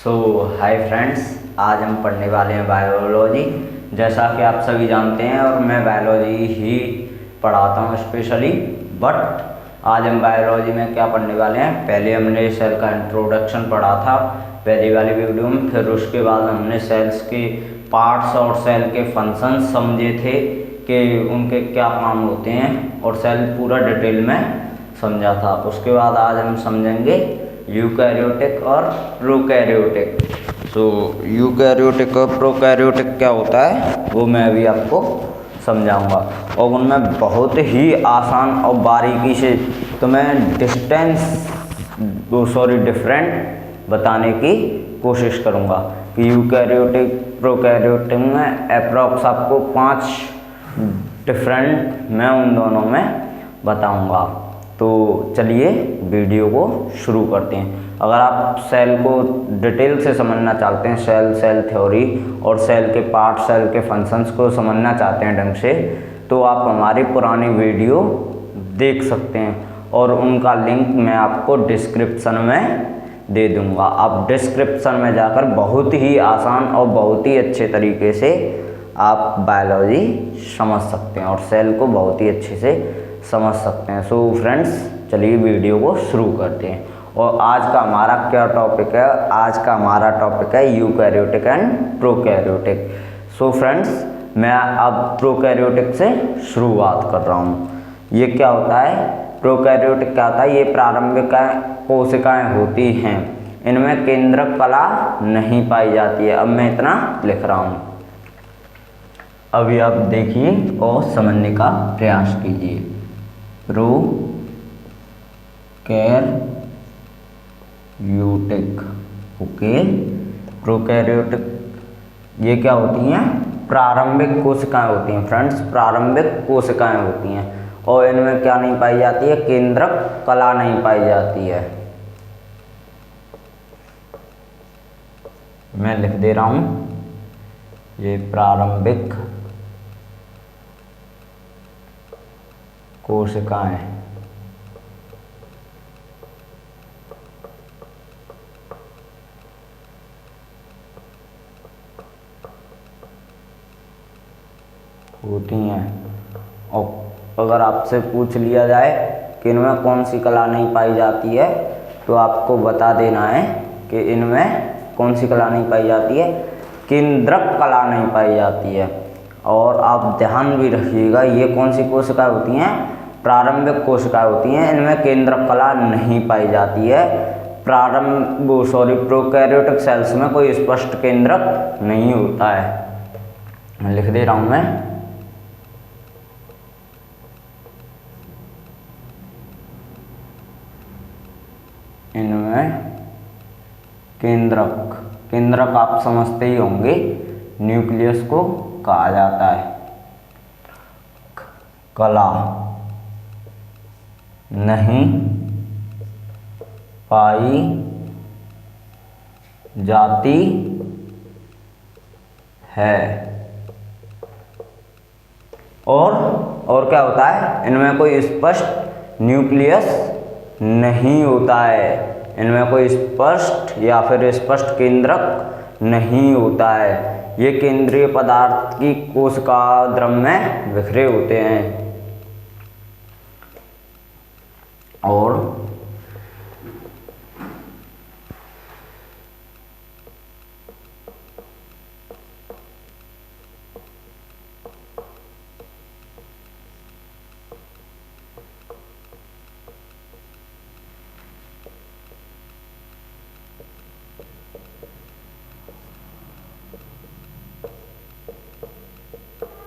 Hi friends, आज हम पढ़ने वाले हैं बायोलॉजी। जैसा कि आप सभी जानते हैं और मैं बायोलॉजी ही पढ़ाता हूँ स्पेशली। बट आज हम बायोलॉजी में क्या पढ़ने वाले हैं, पहले हमने सेल का इंट्रोडक्शन पढ़ा था पहली वाली वीडियो में। फिर उसके बाद हमने सेल्स के पार्ट्स और सेल के फंक्शंस समझे थे कि उनके क्या काम होते हैं, और सेल पूरा डिटेल में समझा था। उसके बाद आज हम समझेंगे यूकैरियोटिक और प्रोकैरियोटिक। यूकैरियोटिक और प्रोकैरियोटिक क्या होता है वो मैं अभी आपको समझाऊंगा, और उनमें बहुत ही आसान और बारीकी से तुम्हें डिफरेंट बताने की कोशिश करूंगा कि यूकैरियोटिक प्रोकैरियोटिक में अप्रॉक्स आपको 5 डिफरेंट मैं उन दोनों में बताऊंगा। तो चलिए वीडियो को शुरू करते हैं। अगर आप सेल को डिटेल से समझना चाहते हैं, सेल थ्योरी और सेल के पार्ट, सेल के फंक्शंस को समझना चाहते हैं ढंग से, तो आप हमारी पुरानी वीडियो देख सकते हैं, और उनका लिंक मैं आपको डिस्क्रिप्शन में दे दूंगा। आप डिस्क्रिप्शन में जाकर बहुत ही आसान और बहुत ही अच्छे तरीके से आप बायोलॉजी समझ सकते हैं और सेल को बहुत ही अच्छे से समझ सकते हैं। फ्रेंड्स, चलिए वीडियो को शुरू करते हैं। और आज का हमारा क्या टॉपिक है? आज का हमारा टॉपिक है यूकैरियोटिक एंड प्रोकैरियोटिक। फ्रेंड्स, मैं अब प्रोकैरियोटिक से शुरुआत कर रहा हूँ। ये क्या होता है? प्रोकैरियोटिक क्या होता है? ये प्रारंभिक कोशिकाएं होती हैं, इनमें केंद्रक कला नहीं पाई जाती है। अब मैं इतना लिख रहा हूँ, अभी आप देखिए और समझने का प्रयास कीजिए। Prokaryotic, okay. प्रोकैरियोटिक ये क्या होती हैं? प्रारंभिक कोशिकाएं होती हैं फ्रेंड्स, प्रारंभिक कोशिकाएं होती हैं, और इनमें क्या नहीं पाई जाती है? केंद्रक कला नहीं पाई जाती है। मैं लिख दे रहा हूं, ये प्रारंभिक कोशिकाएं होती हैं। और अगर आपसे पूछ लिया जाए कि इनमें कौन सी कला नहीं पाई जाती है, तो आपको बता देना है कि इनमें कौन सी कला नहीं पाई जाती है? केंद्रक कला नहीं पाई जाती है। और आप ध्यान भी रखिएगा, ये कौन सी कोशिकाएं होती हैं? प्रारंभिक कोशिकाएं होती हैं, इनमें केंद्रक कला नहीं पाई जाती है। प्रोकैरियोटिक सेल्स में कोई स्पष्ट केंद्रक नहीं होता है। लिख दे रहा हूं मैं, इनमें केंद्रक आप समझते ही होंगे, न्यूक्लियस को कहा जाता है। कला नहीं पाई जाती है। और क्या होता है? इनमें कोई स्पष्ट न्यूक्लियस नहीं होता है, इनमें कोई स्पष्ट या फिर स्पष्ट केंद्रक नहीं होता है। ये केंद्रीय पदार्थ की कोशिका द्रव्य में बिखरे होते हैं। और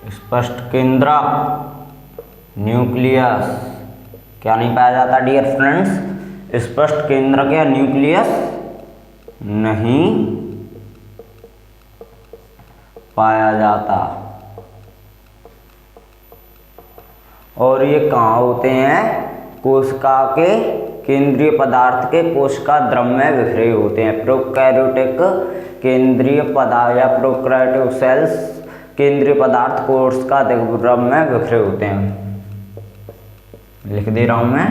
स्पष्ट केंद्रक न्यूक्लियस क्या नहीं पाया जाता डियर फ्रेंड्स? स्पष्ट केंद्रक या न्यूक्लियस नहीं पाया जाता। और ये कहाँ होते हैं? कोशिका के केंद्रीय पदार्थ के कोशिका द्रव्य में बिखरे होते हैं। प्रोकैरियोटिक केंद्रीय पदार्थ या प्रोकैरियोटिक सेल्स केंद्रीय पदार्थ कोशिका द्रव्य में बिखरे होते हैं। लिख दे रहा हूं मैं,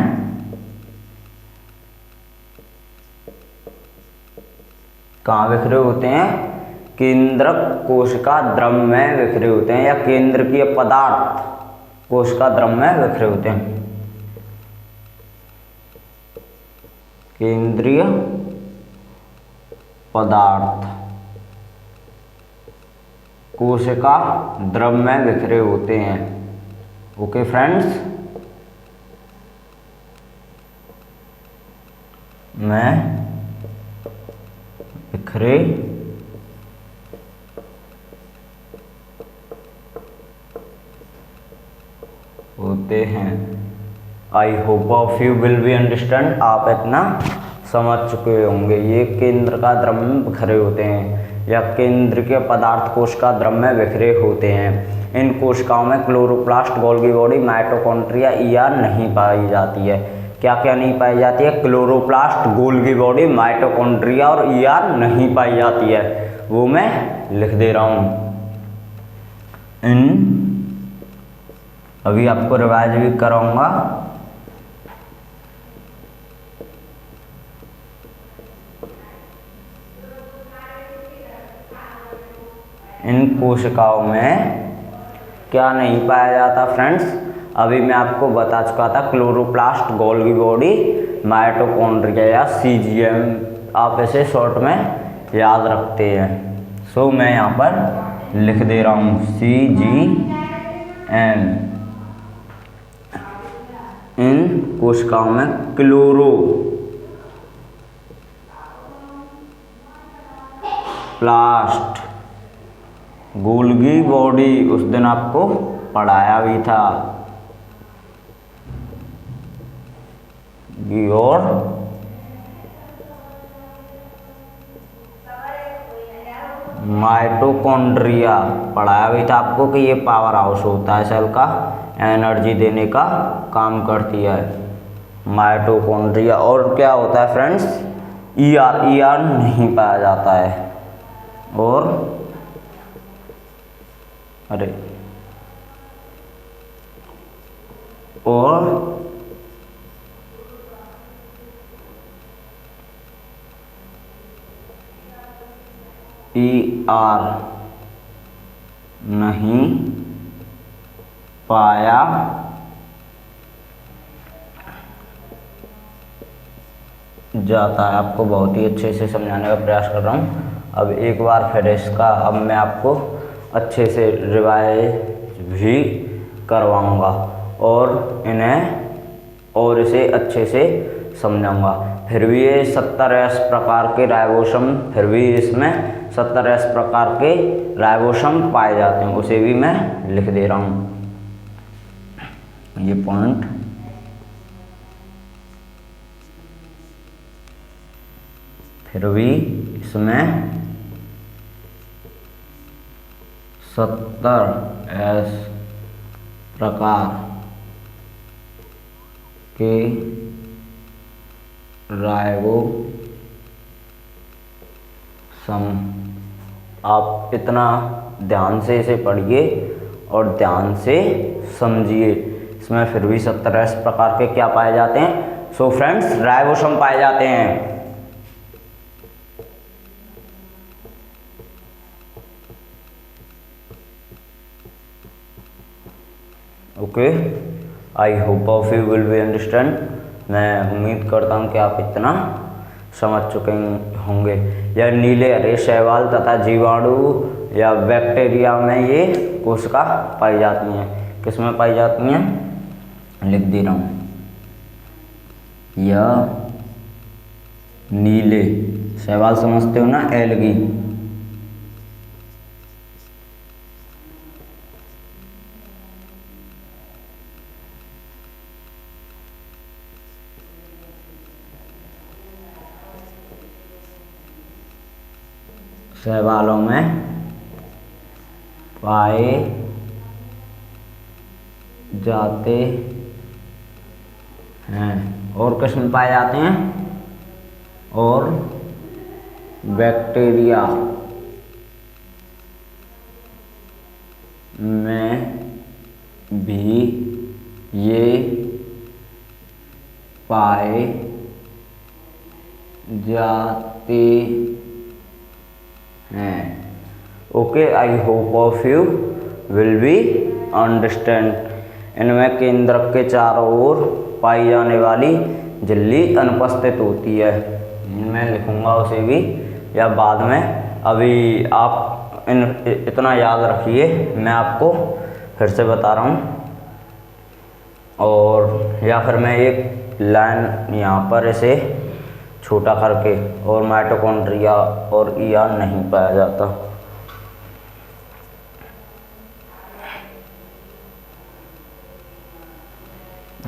कहाँ बिखरे होते हैं? केंद्रक कोशिका द्रव में बिखरे होते हैं, या केंद्रकीय पदार्थ कोशिका द्रव में बिखरे होते हैं। केंद्रीय पदार्थ कोशिका द्रव में बिखरे होते हैं। ओके फ्रेंड्स, में बिखरे होते हैं। आई hope of you will be understand, आप इतना समझ चुके होंगे। ये केंद्र का द्रव में बिखरे होते हैं, या केंद्र के पदार्थ कोशिका द्रव में बिखरे होते हैं। इन कोशिकाओं में chloroplast, Golgi body, mitochondria, ER नहीं पाई जाती है। क्या क्या नहीं पाई जाती है? क्लोरोप्लास्ट, गोल्गी बॉडी, माइटोकॉन्ड्रिया और ईआर नहीं पाई जाती है। वो मैं लिख दे रहा हूँ। अभी आपको रिवाइज भी कराऊंगा। इन कोशिकाओं में क्या नहीं पाया जाता फ्रेंड्स? अभी मैं आपको बता चुका था, क्लोरोप्लास्ट, गोल्गी बॉडी, माइटोकॉन्ड्रिया या सीजीएम, आप इसे शॉर्ट में याद रखते हैं। सो मैं यहाँ पर लिख दे रहा हूँ सीजीएम। इन कोशिकाओं में क्लोरोप्लास्ट, गोल्गी बॉडी उस दिन आपको पढ़ाया भी था, और माइटोकॉन्ड्रिया पढ़ाया भी था आपको कि ये पावर हाउस होता है, सेल का एनर्जी देने का काम करती है माइटोकॉन्ड्रिया। और क्या होता है फ्रेंड्स? ईआर नहीं पाया जाता है। और ईआर नहीं पाया जाता है। आपको बहुत ही अच्छे से समझाने का प्रयास कर रहा हूँ। अब एक बार फिर इसका अब मैं आपको अच्छे से रिवाइज भी करवाऊँगा और इसे अच्छे से समझाऊँगा। फिर भी ये 70S प्रकार के राइबोसोम, फिर भी इसमें 70S प्रकार के राइबोसोम पाए जाते हैं, उसे भी मैं लिख दे रहा हूँ। ये पॉइंट फिर भी इसमें 70S प्रकार के राइबोसोम, आप इतना ध्यान से इसे पढ़िए और ध्यान से समझिए। इसमें फिर भी 70S प्रकार के क्या पाए जाते हैं? सो फ्रेंड्स, राइबोसोम पाए जाते हैं। Okay, I hope of you will be understand. मैं उम्मीद करता हूँ कि आप इतना समझ चुके होंगे। या नीले हरे शैवाल तथा जीवाणु या बैक्टीरिया में ये कोशिका पाई जाती हैं। किस में पाई जाती हैं? लिख दे रहा हूँ। या नीले शैवाल समझते हो ना, एलगी, शैवालों में पाए जाते हैं। और किस में पाए जाते हैं? और बैक्टीरिया में भी ये पाए जाते हैं। Okay, I hope of you will be understand. इनमें केंद्रक के चारों ओर पाई जाने वाली झिल्ली अनुपस्थित होती है। मैं लिखूंगा उसे भी या बाद में, अभी आप इतना याद रखिए, मैं आपको फिर से बता रहा हूँ। और या फिर मैं एक लाइन यहाँ पर इसे छोटा करके, और माइटोकॉन्ड्रिया और ईआर नहीं पाया जाता।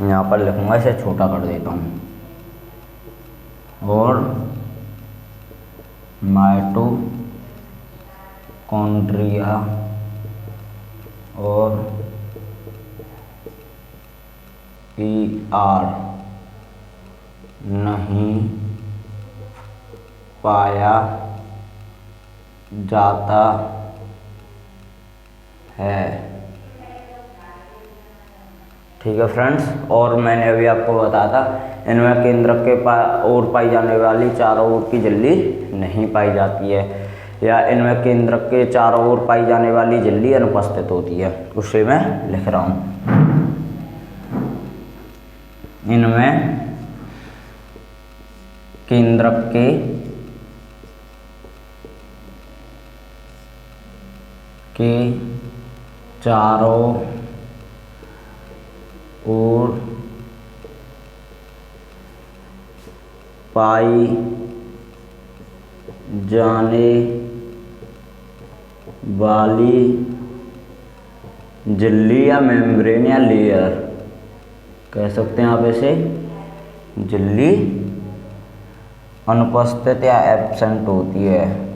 यहाँ पर लिखूंगा, इसे छोटा कर देता हूँ, और माइटोकॉन्ड्रिया और ईआर नहीं पाया जाता है। ठीक है फ्रेंड्स, और मैंने अभी आपको बताया था इनमें केंद्रक के ओर पाई जाने वाली चारों ओर की झिल्ली नहीं पाई जाती है, या इनमें केंद्रक के चारों ओर पाई जाने वाली झिल्ली अनुपस्थित होती है। उसे मैं लिख रहा हूँ, इनमें केंद्रक के चारों ओर पाई जाने वाली झिल्ली या मेम्ब्रेन या लेयर कह सकते हैं आप इसे, झिल्ली अनुपस्थित या एब्सेंट होती है।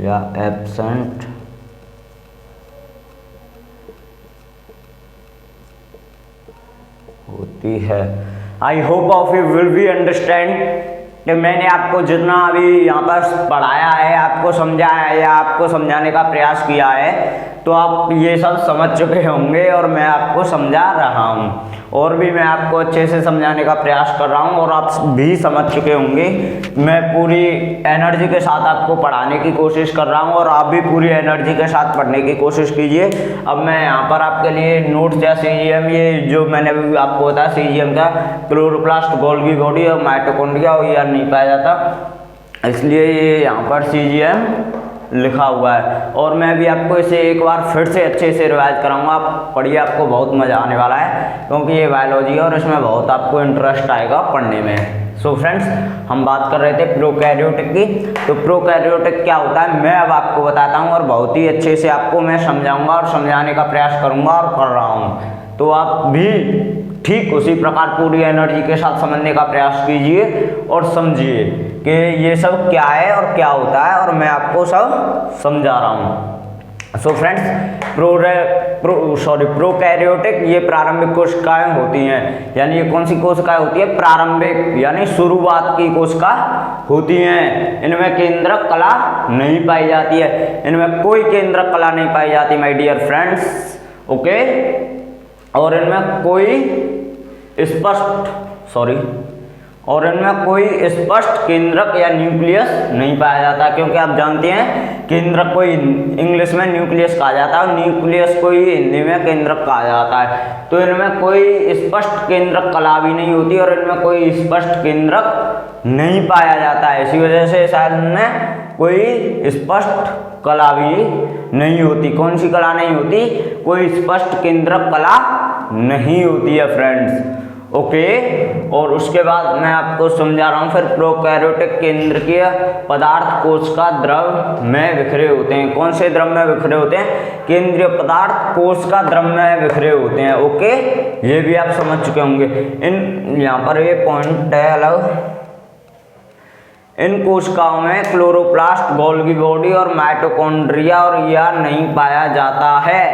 या एब्सेंट होती है। आई hope of you will be understand कि मैंने आपको जितना अभी यहाँ पर पढ़ाया है, आपको समझाया है या आपको समझाने का प्रयास किया है, तो आप ये सब समझ चुके होंगे और मैं आपको समझा रहा हूँ, और भी मैं आपको अच्छे से समझाने का प्रयास कर रहा हूँ और आप भी समझ चुके होंगे। मैं पूरी एनर्जी के साथ आपको पढ़ाने की कोशिश कर रहा हूँ और आप भी पूरी एनर्जी के साथ पढ़ने की कोशिश कीजिए। अब मैं यहाँ पर आपके लिए नोट्स या सीजीएम, ये जो मैंने अभी आपको बताया सीजीएम का, क्लोरोप्लास्ट, गोल्गी बॉडी और माइटोकॉन्ड्रिया और ईआर नहीं पाया जाता, इसलिए ये यहाँ पर सीजीएम लिखा हुआ है। और मैं भी आपको इसे एक बार फिर से अच्छे से रिवाइज कराऊंगा। आप पढ़िए, आपको बहुत मज़ा आने वाला है, क्योंकि ये बायोलॉजी है और इसमें बहुत आपको इंटरेस्ट आएगा पढ़ने में। सो फ्रेंड्स, हम बात कर रहे थे प्रोकैरियोटिक की। तो प्रोकैरियोटिक क्या होता है मैं अब आपको बताता हूँ, और बहुत ही अच्छे से आपको मैं समझाऊंगा और समझाने का प्रयास करूँगा और कर रहा हूँ। तो आप भी ठीक उसी प्रकार पूरी एनर्जी के साथ समझने का प्रयास कीजिए और समझिए कि ये सब क्या है और क्या होता है, और मैं आपको सब समझा रहा हूँ। सो फ्रेंड्स, प्रोकैरियोटिक ये प्रारंभिक कोशिकाएं होती हैं, यानी ये कौन सी कोशिकाएं होती है, प्रारंभिक यानी शुरुआत की कोशिका होती हैं। इनमें केंद्रक कला नहीं पाई जाती है, इनमें कोई केंद्रक कला नहीं पाई जाती माय डियर फ्रेंड्स। ओके, और इनमें कोई स्पष्ट केंद्रक या न्यूक्लियस नहीं पाया जाता, क्योंकि आप जानते हैं केंद्रक को इंग्लिश में न्यूक्लियस कहा जाता है और न्यूक्लियस को ही हिंदी में केंद्रक कहा जाता है। तो इनमें कोई स्पष्ट केंद्रक कला भी नहीं होती और इनमें कोई स्पष्ट केंद्रक नहीं पाया जाता है। इसी वजह से शायद इनमें कोई स्पष्ट कला भी नहीं होती। कौन सी कला नहीं होती, कोई स्पष्ट केंद्रक कला नहीं होती है फ्रेंड्स। ओके, और उसके बाद मैं आपको समझा रहा हूँ फिर प्रोकैरियोटिक केंद्रकीय पदार्थ कोशिका द्रव में बिखरे होते हैं। कौन से द्रव में बिखरे होते हैं, केंद्रीय पदार्थ कोशिका द्रव में बिखरे होते हैं। ओके, ये भी आप समझ चुके होंगे। इन यहाँ पर ये पॉइंट है अलग, इन कोशिकाओं में क्लोरोप्लास्ट, गोल्गी बॉडी और माइटोकॉन्ड्रिया और ईआर नहीं पाया जाता है।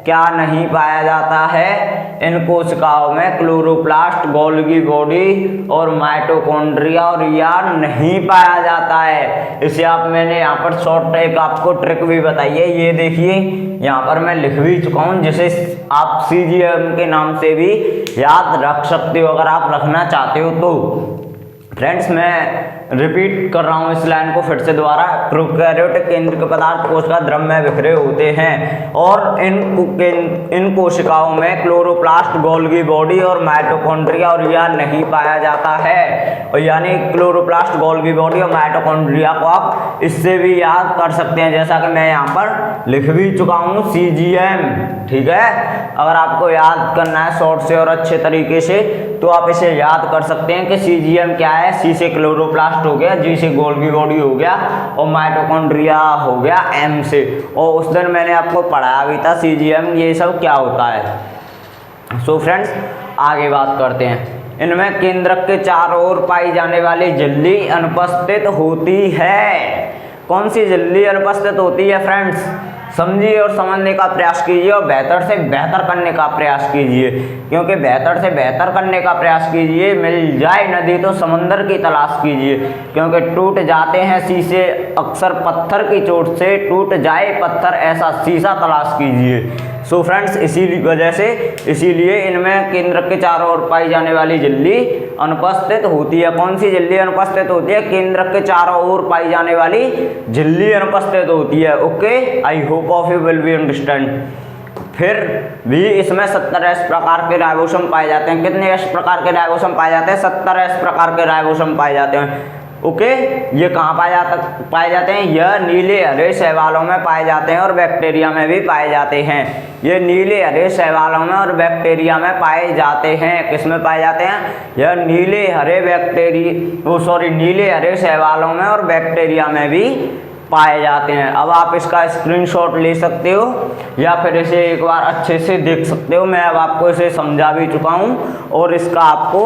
क्या नहीं पाया जाता है इन कोशिकाओं में? क्लोरोप्लास्ट, गोल्गी बॉडी और माइटोकॉन्ड्रिया और यार नहीं पाया जाता है। इसे आप मैंने यहाँ पर शॉर्ट एक आपको ट्रिक भी बताई है, ये देखिए यहाँ पर मैं लिख भी चुका हूँ, जिसे आप CGM के नाम से भी याद रख सकते हो अगर आप रखना चाहते हो तो। फ्रेंड्स मैं रिपीट कर रहा हूँ इस लाइन को फिर से दोबारा। प्रोकैरियोटिक केंद्रीय पदार्थ कोशिका द्रव्य में बिखरे होते हैं और इन कोशिकाओं में क्लोरोप्लास्ट, गोल्गी बॉडी और माइटोकॉन्ड्रिया और यह नहीं पाया जाता है। और यानी क्लोरोप्लास्ट, गोल्गी बॉडी और माइटोकॉन्ड्रिया को आप इससे भी याद कर सकते हैं, जैसा कि मैं यहाँ पर लिख भी चुका हूँ CGM। ठीक है, अगर आपको याद करना है शॉर्ट से और अच्छे तरीके से तो आप इसे याद कर सकते हैं कि CGM क्या है। C से क्लोरोप्लास्ट हो गया, G से गोल्गी बॉडी हो गया और माइटोकॉन्ड्रिया हो गया M से। और उस दिन मैंने आपको पढ़ाया भी था CGM ये सब क्या होता है। सो फ्रेंड्स आगे बात करते हैं। इनमें केंद्रक के चारों ओर पाई जाने वाली झिल्ली अनुपस्थित होती है। कौन सी झिल्ली अनुपस्थित होती है फ्रेंड्स? समझिए और समझने का प्रयास कीजिए और बेहतर से बेहतर करने का प्रयास कीजिए, क्योंकि बेहतर से बेहतर करने का प्रयास कीजिए। मिल जाए नदी तो समंदर की तलाश कीजिए, क्योंकि टूट जाते हैं शीशे अक्सर पत्थर की चोट से, टूट जाए पत्थर ऐसा शीशा तलाश कीजिए। सो फ्रेंड्स इसी वजह से इसीलिए इनमें केंद्रक के चारों ओर पाई जाने वाली झिल्ली अनुपस्थित होती है। कौन सी झिल्ली अनुपस्थित होती है? केंद्रक के चारों ओर पाई जाने वाली झिल्ली अनुपस्थित होती है। Okay, I hope of you will be understand. फिर भी इसमें 70 S प्रकार के राइबोसोम पाए जाते हैं। कितने S प्रकार के राइबोसोम पाए जाते हैं? 70 S प्रकार के राइबोसोम पाए जाते हैं। ओके, ये कहाँ पाए जाते हैं? यह नीले हरे शैवालों में पाए जाते हैं और बैक्टीरिया में भी पाए जाते हैं। ये नीले हरे शैवालों में और बैक्टीरिया में पाए जाते हैं। किस में पाए जाते हैं? यह नीले हरे शैवालों में और बैक्टीरिया में भी पाए जाते हैं। अब आप इसका स्क्रीनशॉट ले सकते हो या फिर इसे एक बार अच्छे से देख सकते हो। मैं अब आपको इसे समझा भी चुका हूँ और इसका आपको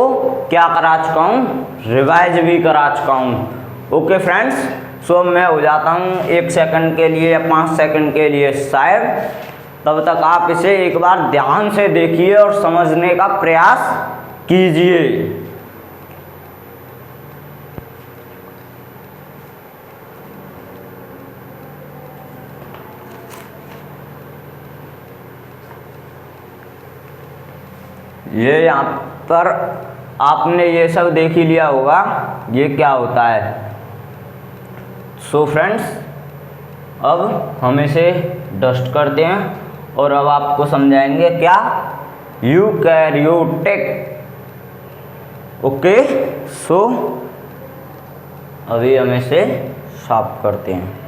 क्या करा चुका हूँ? रिवाइज भी करा चुका हूँ। ओके फ्रेंड्स, सो मैं हो जाता हूँ 1 सेकंड के लिए या 5 सेकंड के लिए शायद, तब तक आप इसे एक बार ध्यान से देखिए और समझने का प्रयास कीजिए। ये यहाँ पर आपने ये सब देख ही लिया होगा ये क्या होता है। सो फ्रेंड्स अब हम इसे डस्ट करते हैं और अब आपको समझाएंगे क्या? यूकैरियोटिक। ओके, सो अभी हम इसे साफ करते हैं।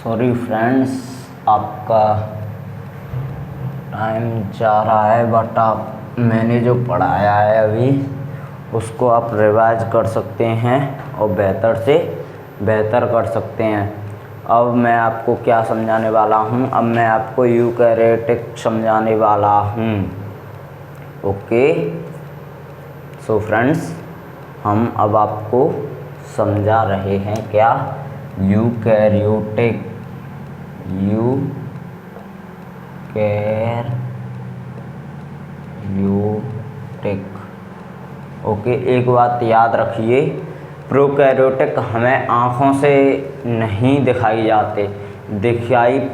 सॉरी फ्रेंड्स, आपका टाइम जा रहा है, बट आप मैंने जो पढ़ाया है अभी उसको आप रिवाइज कर सकते हैं और बेहतर से बेहतर कर सकते हैं। अब मैं आपको क्या समझाने वाला हूँ? अब मैं आपको यूकैरियोटिक समझाने वाला हूँ। ओके, सो फ्रेंड्स हम अब आपको समझा रहे हैं क्या? यूकैरियोटिक। ओके, एक बात याद रखिए, प्रोकैरियोटिक हमें आँखों से नहीं दिखाई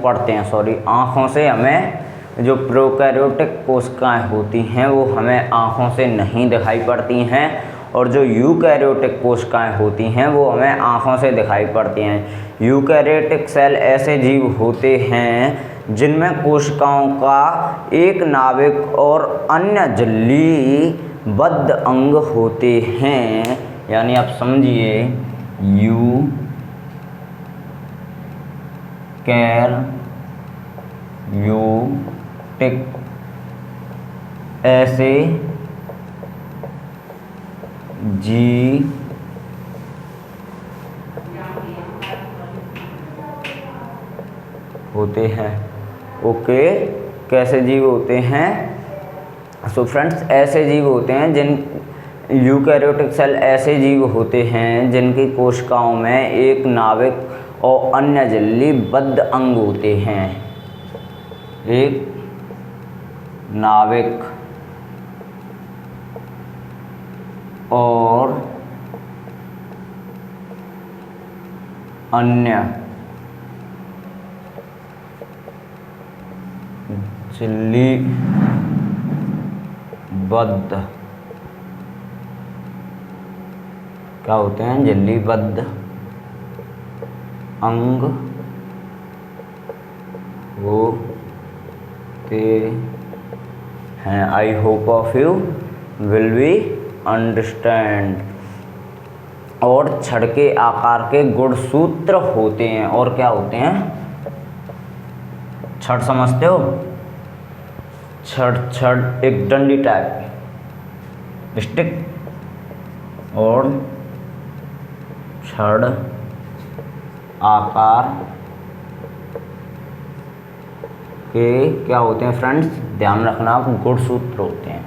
पड़ते हैं। सॉरी, आँखों से हमें जो प्रोकैरियोटिक कोशिकाएं होती हैं वो हमें आँखों से नहीं दिखाई पड़ती हैं, और जो यूकैरियोटिक कोशिकाएं होती हैं वो हमें आँखों से दिखाई पड़ती हैं। यूकैरियोटिक सेल ऐसे जीव होते हैं जिनमें कोशिकाओं का एक नाभिक और अन्य झिल्ली बद्ध अंग होते हैं, यानी आप समझिए यूकैरियोटिक ऐसे जीव होते हैं। ओके, कैसे जीव होते हैं? सो फ्रेंड्स, ऐसे जीव होते हैं जिन यूकैरियोटिक सेल ऐसे जीव होते हैं जिनकी कोशिकाओं में एक नाभिक और अन्य झिल्लीबद्ध अंग होते हैं। एक नाभिक और अन्य झिल्लीबद्ध क्या होते हैं? झिल्लीबद्ध अंग होते हैं। आई hope of you will be understand. और छड़ के आकार के गुणसूत्र होते हैं। और क्या होते हैं? छड़ समझते हो? छड़ एक डंडी टाइप स्टिक, और छड़ आकार के क्या होते हैं फ्रेंड्स? ध्यान रखना, गुणसूत्र होते हैं।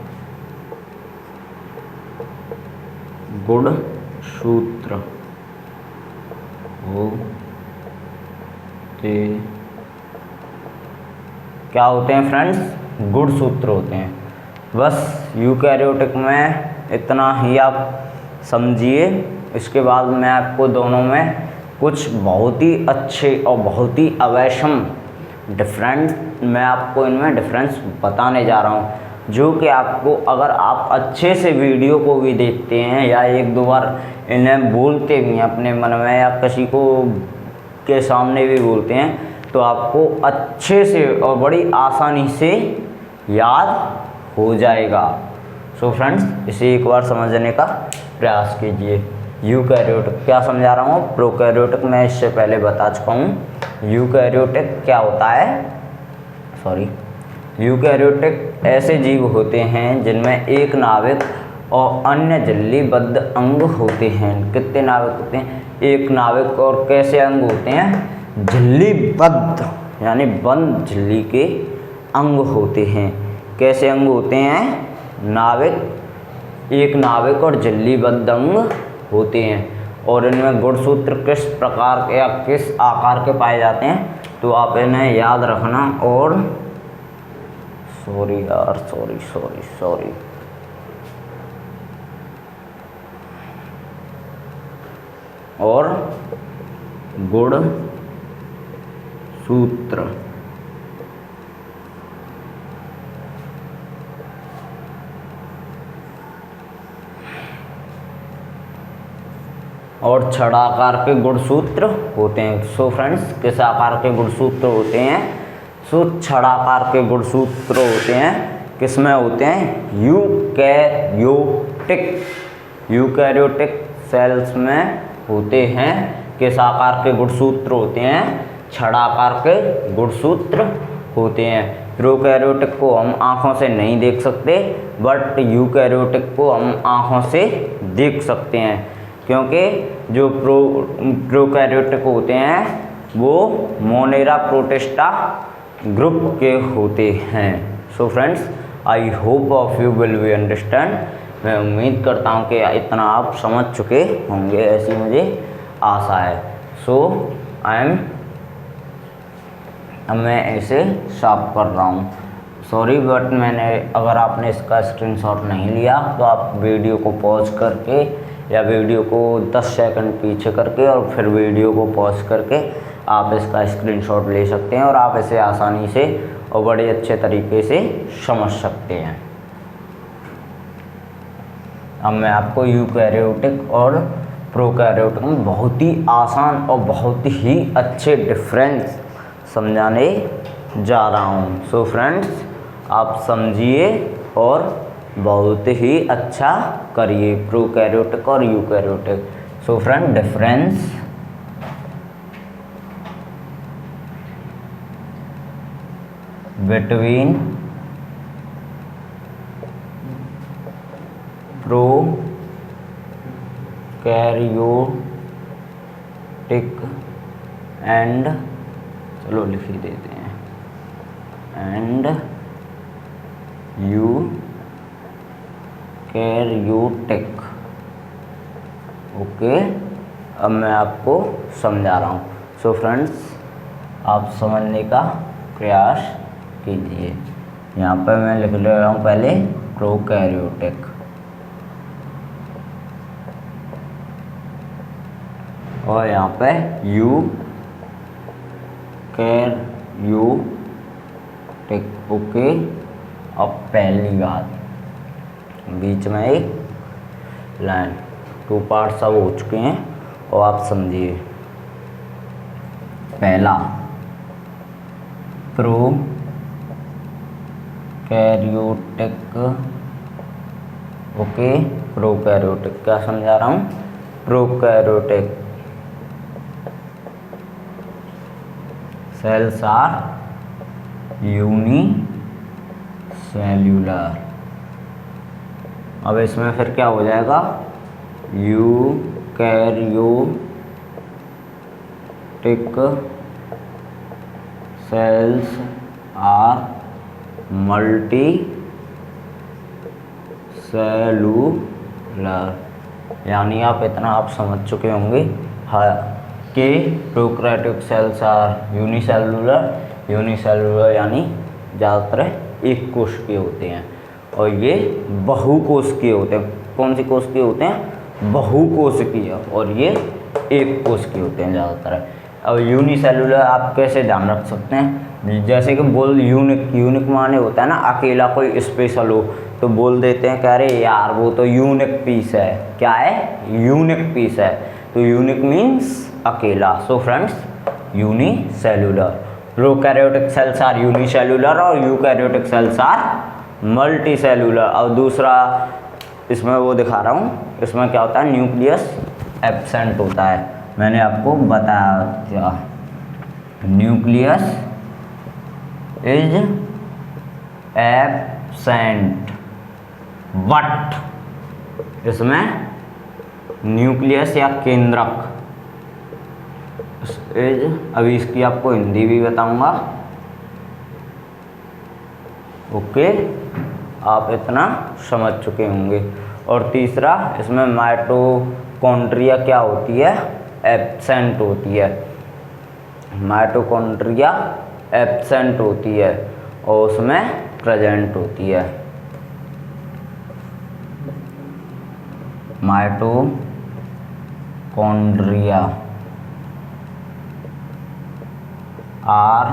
गुणसूत्र होते क्या होते हैं फ्रेंड्स? गुणसूत्र होते हैं। बस यूकैरियोटिक में इतना ही आप समझिए। इसके बाद मैं आपको दोनों में कुछ बहुत ही अच्छे और बहुत ही अवश्यम डिफरेंस, मैं आपको इनमें डिफरेंस बताने जा रहा हूँ, जो कि आपको, अगर आप अच्छे से वीडियो को भी देखते हैं या एक दो बार इन्हें बोलते भी हैं अपने मन में या किसी को के सामने भी बोलते हैं, तो आपको अच्छे से और बड़ी आसानी से याद हो जाएगा। सो फ्रेंड्स, इसे एक बार समझने का प्रयास कीजिए। यूकैरियोटिक क्या समझा रहा हूँ? प्रोकैरियोटिक मैं इससे पहले बता चुका हूँ। यूकैरियोटिक क्या होता है? यूकैरियोटिक ऐसे जीव होते हैं जिनमें एक नाभिक और अन्य झिल्लीबद्ध अंग होते हैं। कितने नाभिक होते हैं? एक नाभिक और कैसे अंग होते हैं? झिल्लीबद्ध, यानी बंद झिल्ली के अंग होते हैं। कैसे अंग होते हैं? नाभिक, एक नाभिक और झिल्लीबद्ध अंग होते हैं। और इनमें गुणसूत्र किस प्रकार या किस आकार के पाए जाते हैं, तो आप इन्हें याद रखना। और सॉरी और गुणसूत्र और छड़ आकार के गुणसूत्र होते हैं। सो फ्रेंड्स, किस आकार के गुणसूत्र होते हैं? सो छड़ आकार के गुणसूत्र होते हैं। किस में होते हैं? यूकैरियोटिक सेल्स में होते हैं। किस आकार के गुणसूत्र होते हैं? छड़ आकार के गुणसूत्र होते हैं। प्रोकैरियोटिक को हम आँखों से नहीं देख सकते, बट यूकैरियोटिक को हम आँखों से देख सकते हैं, क्योंकि जो प्रोकैरियोटिक होते हैं वो मोनेरा प्रोटिस्टा ग्रुप के होते हैं। So friends, I hope of you will be understand. मैं उम्मीद करता हूँ कि इतना आप समझ चुके होंगे, ऐसी मुझे आशा है। अब मैं इसे साफ कर रहा हूँ। सॉरी, बट मैंने, अगर आपने इसका स्क्रीनशॉट नहीं लिया तो आप वीडियो को पॉज करके या वीडियो को 10 सेकंड पीछे करके और फिर वीडियो को पॉज करके आप इसका स्क्रीनशॉट ले सकते हैं और आप इसे आसानी से और बड़े अच्छे तरीके से समझ सकते हैं। अब मैं आपको यूकैरियोटिक और प्रोकैरियोटिक में बहुत ही आसान और बहुत ही अच्छे डिफरेंस समझाने जा रहा हूँ। सो फ्रेंड्स, आप समझिए और बहुत ही अच्छा करिए, प्रोकैरियोटिक और eukaryotic. So friend, difference between prokaryotic and, चलो लिख ही देते हैं, एंड यूकैरियोटिक। ओके, अब मैं आपको समझा रहा हूँ। सो फ्रेंड्स, आप समझने का प्रयास कीजिए। यहाँ पर मैं लिख ले रहा हूँ पहले प्रोकैरियोटिक, और यहाँ पे यूकैरियोटिक। ओके, अब पहली बात, बीच में एक लाइन, 2 पार्ट सब हो चुके हैं और आप समझिए। पहला, प्रोकैरियोटिक। ओके, प्रोकैरियोटिक क्या समझा रहा हूँ, प्रोकैरियोटिक सेल्स आर यूनिसेल्यूलर। अब इसमें फिर क्या हो जाएगा, eukaryotic cells are multi cellular. यानी आप इतना आप समझ चुके होंगे कि प्रोकैरियोटिक सेल्स आर यूनिसेलुलर यानी ज़्यादातर एक कोशिकीय होते हैं, और ये बहुकोशिकीय होते हैं। कौन सी कोशिकीय होते हैं, बहुकोशिकीय, और ये एक कोशिकीय होते हैं ज़्यादातर। अब यूनिसेलुलर आप कैसे ध्यान रख सकते हैं, जैसे कि बोल यूनिक माने होता है ना अकेला, कोई स्पेशल हो तो बोल देते हैं, कह रहे यार वो तो यूनिक पीस है। क्या है, यूनिक पीस है, तो यूनिक मीन्स अकेला। So friends, unicellular. Prokaryotic cells are unicellular और eukaryotic cells are multi cellular. और दूसरा इसमें वो दिखा रहा हूँ, इसमें क्या होता है, न्यूक्लियस एब्सेंट होता है। मैंने आपको बताया न्यूक्लियस इज एब्सेंट, बट इसमें न्यूक्लियस या केंद्रक इज, अभी इसकी आपको हिंदी भी बताऊंगा। ओके, आप इतना समझ चुके होंगे। और तीसरा, इसमें माइटोकॉन्ड्रिया क्या होती है, एब्सेंट होती है। माइटोकॉन्ड्रिया एब्सेंट होती है और उसमें प्रेजेंट होती है। Mitochondria are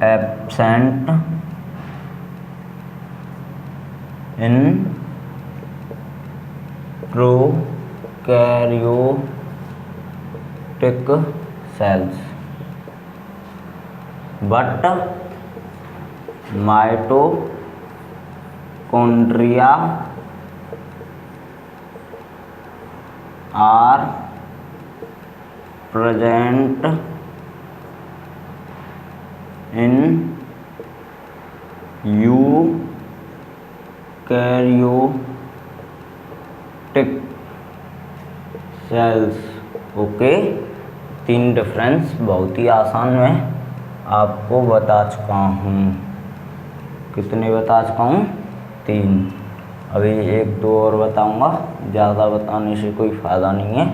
absent in prokaryotic cells, but mitochondria are present in eukaryotic cells। Okay, 3 difference बहुत ही आसान में आपको बता चुका हूँ। कितने बता चुका हूँ, 3। अभी 1-2 और बताऊँगा, ज़्यादा बताने से कोई फ़ायदा नहीं है,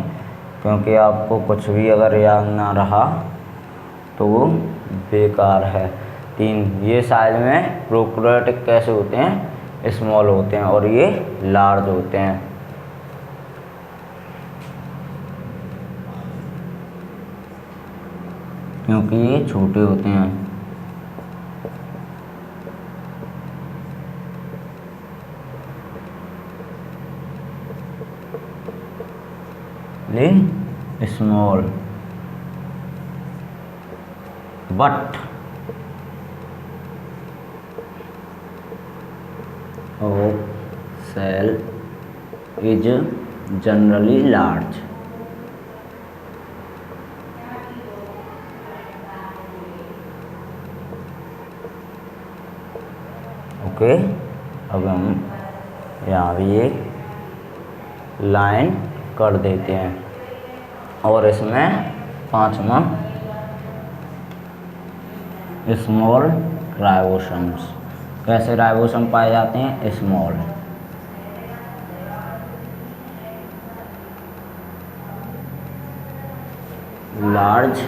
क्योंकि आपको कुछ भी अगर याद ना रहा तो वो बेकार है। 3, ये साइज में प्रोकैरियोटिक कैसे होते हैं, स्मॉल होते हैं, और ये लार्ज होते हैं। क्योंकि ये छोटे होते हैं। Small but of cell is generally large. Okay, अब हम यहाँ भी एक लाइन कर देते हैं और इसमें 5वां स्मॉल राइबोसोम्स। कैसे राइबोसोम पाए जाते हैं? Small. Large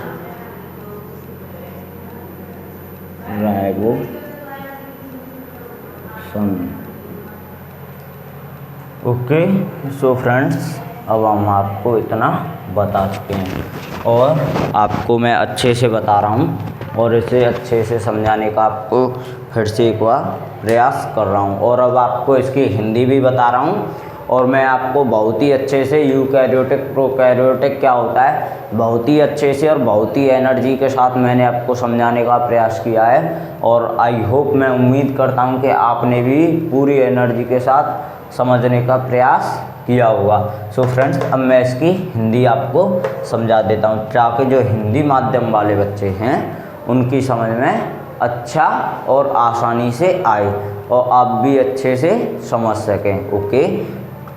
ribosome. Okay, so friends, अब हम आपको इतना बता चुके हैं और आपको मैं अच्छे से बता रहा हूँ और इसे अच्छे से समझाने का आपको फिर से एक बार प्रयास कर रहा हूँ। और अब आपको इसकी हिंदी भी बता रहा हूँ और मैं आपको बहुत ही अच्छे से यूकैरियोटिक प्रोकैरियोटिक क्या होता है बहुत ही अच्छे से और बहुत ही एनर्जी के साथ मैंने आपको समझाने का प्रयास किया है। और आई होप, मैं उम्मीद करता हूँ कि आपने भी पूरी एनर्जी के साथ समझने का प्रयास किया होगा। सो फ्रेंड्स, अब मैं इसकी हिंदी आपको समझा देता हूँ ताकि जो हिंदी माध्यम वाले बच्चे हैं उनकी समझ में अच्छा और आसानी से आए और आप भी अच्छे से समझ सकें। ओके,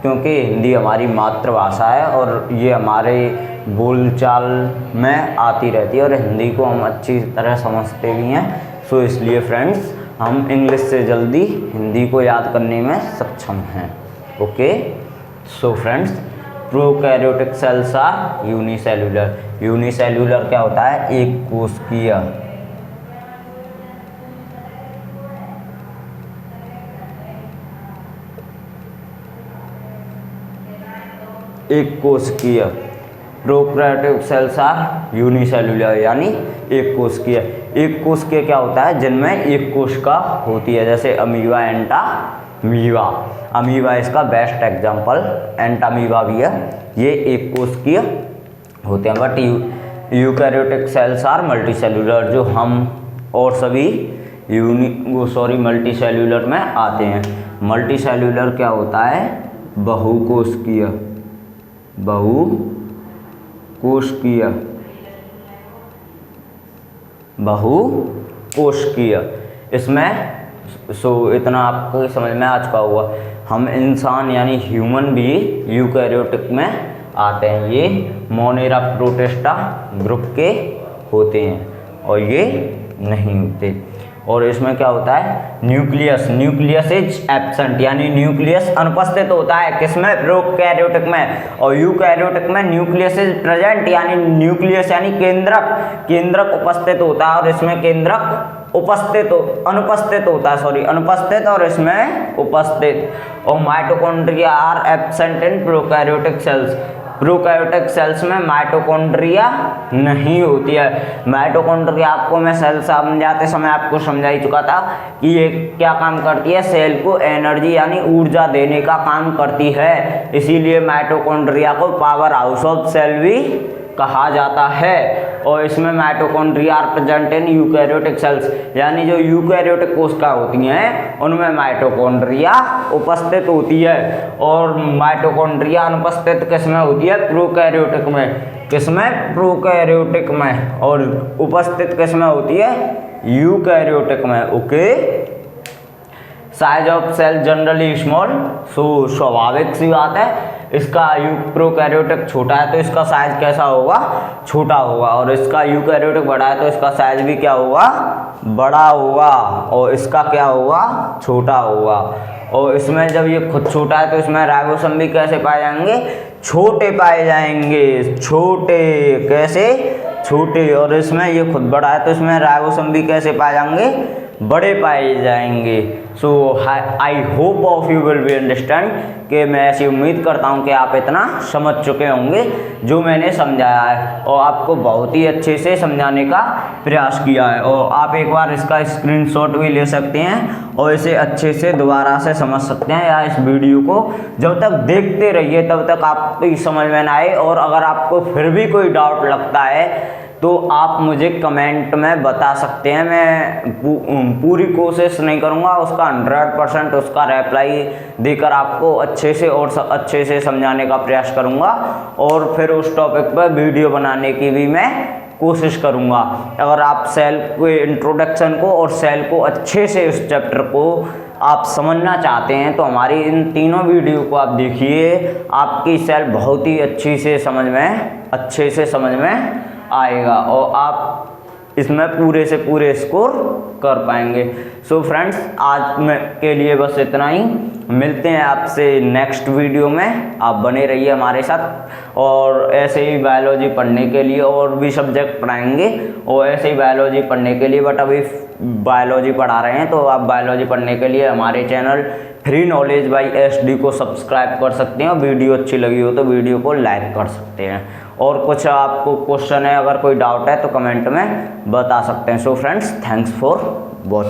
क्योंकि हिंदी हमारी मातृभाषा है और ये हमारे बोलचाल में आती रहती है और हिंदी को हम अच्छी तरह समझते भी हैं। सो इसलिए फ्रेंड्स, हम इंग्लिश से जल्दी हिंदी को याद करने में सक्षम हैं। Okay, so friends, prokaryotic cells are unicellular. Unicellular क्या होता है? एक कोशिकीय। एक कोशिकीय। प्रोकैरियोटिक सेल्स आर यूनिसेल्यूलर, यानी एक कोशिकीय। एक कोशिकीय क्या होता है? जिनमें एक कोशिका होती है, जैसे अमीबा, एंटामीबा। अमीबा इसका बेस्ट एग्जांपल, एंटामीबा भी है। ये एक कोशिकीय होते हैं। But eukaryotic cells are multicellular, जो हम और सभी मल्टीसेल्यूलर में आते हैं। मल्टीसेल्यूलर क्या होता है? बहुकोशिकीय। बहुकोशिकीय। बहुकोशिकीय इसमें इतना आपको समझ में आ चुका होगा। हम इंसान यानी ह्यूमन भी यूकैरियोटिक में आते हैं। ये मोनेरा प्रोटिस्टा ग्रुप के होते हैं और ये नहीं होते। और इसमें क्या होता है? न्यूक्लियस। न्यूक्लियस इज एब्सेंट, यानी न्यूक्लियस अनुपस्थित होता है। किसमें? प्रोकैरियोटिक में। और यूकैरियोटिक में न्यूक्लियस इज प्रेजेंट, यानी न्यूक्लियस यानी केंद्रक उपस्थित होता है। और इसमें केंद्रक अनुपस्थित होता है, अनुपस्थित और इसमें उपस्थित। और mitochondria are absent in prokaryotic cells. Prokaryotic cells में माइटोकॉन्ड्रिया नहीं होती है। माइटोकॉन्ड्रिया आपको मैं सेल समझाते समय आपको समझा ही चुका था कि ये क्या काम करती है? सेल को एनर्जी यानी ऊर्जा देने का काम करती है। इसीलिए माइटोकॉन्ड्रिया को पावर हाउस ऑफ सेल भी कहा जाता है। और इसमें mitochondria are present in eukaryotic cells, यानी जो यूकैरियोटिक कोशिका होती हैं उनमें माइटोकॉन्ड्रिया उपस्थित होती है। और माइटोकॉन्ड्रिया अनुपस्थित किसमें होती है? प्रोकैरियोटिक में। किसमें? प्रोकैरियोटिक में। और उपस्थित किसमें होती है? यूकैरियोटिक में। Okay, size of cell generally small. स्वाभाविक सी बात है, इसका प्रोकैरियोटिक छोटा है तो इसका साइज कैसा होगा? छोटा होगा। और इसका यूकैरियोटिक बड़ा है तो इसका साइज भी क्या होगा? बड़ा होगा। और इसका क्या होगा? छोटा होगा। और इसमें जब ये खुद छोटा है तो इसमें राइबोसोम भी कैसे पाए जाएंगे? छोटे पाए जाएंगे। छोटे कैसे? छोटे। और इसमें ये खुद बड़ा है तो इसमें राइबोसोम भी कैसे पाए जाएंगे? बड़े पाए जाएंगे। So I hope of you will be understand, कि मैं ऐसी उम्मीद करता हूँ कि आप इतना समझ चुके होंगे जो मैंने समझाया है और आपको बहुत ही अच्छे से समझाने का प्रयास किया है। और आप एक बार इसका स्क्रीनशॉट भी ले सकते हैं और इसे अच्छे से दोबारा से समझ सकते हैं, या इस वीडियो को जब तक देखते रहिए तब तक आपको समझ में ना आए। और अगर आपको फिर भी कोई डाउट लगता है तो आप मुझे कमेंट में बता सकते हैं। मैं पूरी कोशिश नहीं करूँगा, उसका 100% उसका रिप्लाई देकर आपको अच्छे से और अच्छे से समझाने का प्रयास करूँगा, और फिर उस टॉपिक पर वीडियो बनाने की भी मैं कोशिश करूँगा। अगर आप सेल के इंट्रोडक्शन को और सेल को अच्छे से, इस चैप्टर को आप समझना चाहते हैं, तो हमारी इन तीनों वीडियो को आप देखिए। आपकी सेल बहुत ही अच्छे से समझ में आएगा और आप इसमें पूरे से पूरे स्कोर कर पाएंगे। सो फ्रेंड्स, आज के लिए बस इतना ही। मिलते हैं आपसे नेक्स्ट वीडियो में। आप बने रहिए हमारे साथ, और ऐसे ही बायोलॉजी पढ़ने के लिए और भी सब्जेक्ट पढ़ाएंगे, और ऐसे ही बायोलॉजी पढ़ने के लिए, बट अभी बायोलॉजी पढ़ा रहे हैं, तो आप बायोलॉजी पढ़ने के लिए हमारे channel free knowledge by SD को सब्सक्राइब कर सकते हैं, और वीडियो अच्छी लगी हो तो वीडियो को लाइक कर सकते हैं। और कुछ आपको क्वेश्चन है, अगर कोई डाउट है तो कमेंट में बता सकते हैं। So friends, thanks for